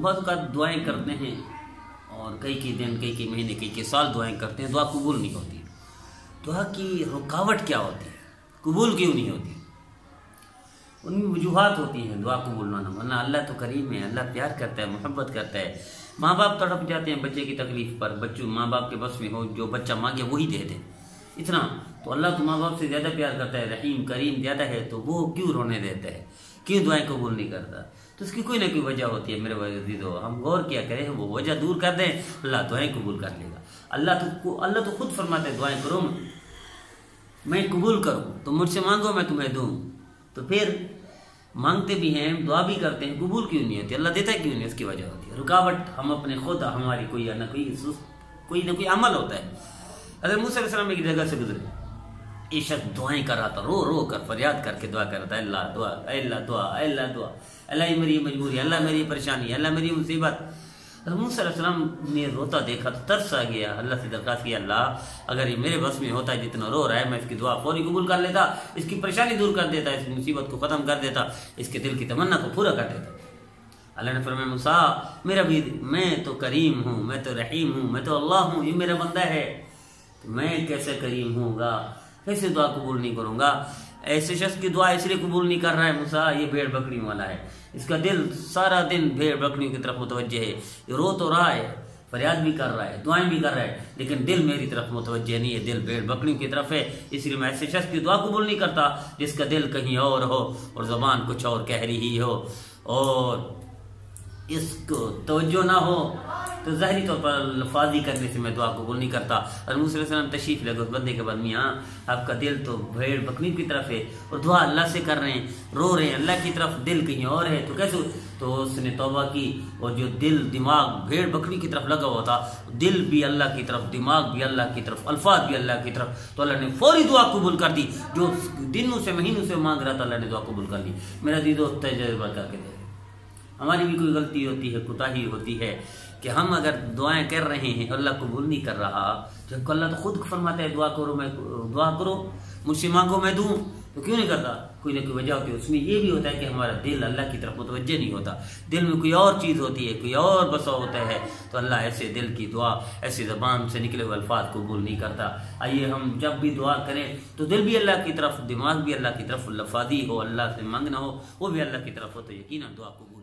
بعض اوقات دعائیں کرتے ہیں اور کئی دن کئی مہینے کئی سال دعائیں کرتے ہیں، دعا قبول نہیں ہوتی۔ دعا کی رکاوٹ کیا ہوتی ہے؟ قبول کیوں نہیں ہوتی؟ ان میں وجوہات ہوتی ہیں دعا قبول نہ ہونا۔ اللہ تو کریم ہے، اللہ پیار کرتا ہے، محبت کرتا ہے۔ ماں باپ تڑپ جاتے ہیں بچے کی تکلیف پر، ماں باپ کے بس میں ہو جو بچہ مانگے وہی دے دے، اتنا تو اللہ تو ماں باپ سے زیادہ پیار کرتا ہے، رحیم کریم زیادہ ہے، تو وہ کیوں رونے دیتا ہے، کیوں دعائیں قبول نہیں کرتا؟ تو اس کی کوئی نہ کوئی وجہ ہوتی ہے میرے عزیزو، ہم غور کیا کریں، وہ وجہ دور کر دیں، اللہ دعائیں قبول کر لے گا۔ اللہ تو خود فرماتا ہے دعائیں کرو میں قبول کروں، تو مجھ سے مانگو میں تمہیں دوں۔ تو پھر مانگتے بھی ہیں، دعا بھی کرتے ہیں، قبول کیوں نہیں ہوتی؟ اللہ دیتا ہے کیوں نہیں؟ اس کی وجہ ہوتی ہے رکاوٹ ہم اپنے خود، ہماری کوئی نہ کوئی عمل ہوتا ہے۔ حضرت موسیٰ علیہ السلام ایک جگہ سے گزرے، ایک شخص دعائیں کر رہا تھا، رو کر فریاد کر کے دعا کر رہا تھا، اللہ دعا، اللہ دعا، اللہ دعا، اللہ یہ میری مجبوری، اللہ میری پریشانی، اللہ میری مصیبت۔ حضرت موسیٰ علیہ السلام نے روتا دیکھا تو ترس آ گیا، اللہ سے درخواست کیا، اللہ اگر یہ میرے بس میں ہوتا ہے جتنا رو رہا ہے، میں اس کی دعا فوری قبول کر لیتا، اس کی پریشانی دور کر دیتا، اس کی مصیبت کو ختم کر دیتا، اس کے دل کی تمنا کو پورا کر دیتا۔ اللہ نے فرمایا موسیٰ میں تو کریم ہوں، میں تو رحیم ہوں، میں تو اللہ ہوں، یہ میرا بندہ ہے، تو میں کیسے کریم ہوں گا، کیسے دعا قبول نہیں کروں گا؟ ایسے شخص کی دعا اس لیے قبول نہیں کر رہا ہے موسیٰ، یہ بھیڑ بکریوں والا ہے، اس کا دل سارا دن بھیڑ بکریوں کی طرف متوجہ ہے، یہ رو تو رہا ہے، فریاد بھی کر رہا ہے، دعائیں بھی کر رہا ہے، لیکن دل میری طرف متوجہ نہیں ہے، دل بھیڑ بکریوں کی طرف ہے۔ اس لیے میں ایسے شخص کی دعا قبول نہیں کرتا جس کا دل کہیں اور ہو اور زبان کچھ اور کہہ رہی ہو اور اس کو توجہ نہ ہو، تو ظاہری طور پر الفاظی کرنے سے میں دعا قبول نہیں کرتا۔ اور موسیٰ علیہ السلام تشریف لے گئے اس بندے کے بعد، میاں آپ کا دل تو بھیڑ بکری کی طرف ہے اور دعا اللہ سے کر رہے ہیں، رو رہے ہیں اللہ کی طرف، دل کہیں اور ہے، تو کیسے؟ تو اس نے توبہ کی، اور جو دماغ بھیڑ بکری کی طرف لگا ہوا تھا، دل بھی اللہ کی طرف، دماغ بھی اللہ کی طرف، الفاظ بھی اللہ کی طرف، تو اللہ نے فوری دعا قبول کر دی۔ جو دنوں سے مہینوں سے مانگ رہا تھا اللہ نے دعا قبول کر لی۔ میرا دیدو تجربہ کر کے دے، ہماری بھی کوئی غلطی ہوتی ہے، کوتاہی ہوتی ہے کہ ہم اگر دعائیں کر رہے ہیں اللہ قبول نہیں کر رہا، جبکہ اللہ تو خود فرماتا ہے دعا کرو مجھ سے مانگو میں دوں، تو کیوں نہیں کرتا؟ کوئی نہ کوئی وجہ ہوتی ہے۔ اس میں یہ بھی ہوتا ہے کہ ہمارا دل اللہ کی طرف متوجہ نہیں ہوتا، دل میں کوئی اور چیز ہوتی ہے، کوئی اور بسا ہوتا ہے، تو اللہ ایسے دل کی دعا، ایسی زبان سے نکلے ہوئے الفاظ قبول نہیں کرتا۔ آئیے ہم جب بھی دعا کریں تو دل بھی اللہ کی طرف، دماغ بھی اللہ کی طرف، لفاظی ہو، اللہ سے مانگنا ہو، وہ بھی اللہ کی طرف ہو، تو یقیناً دعا قبول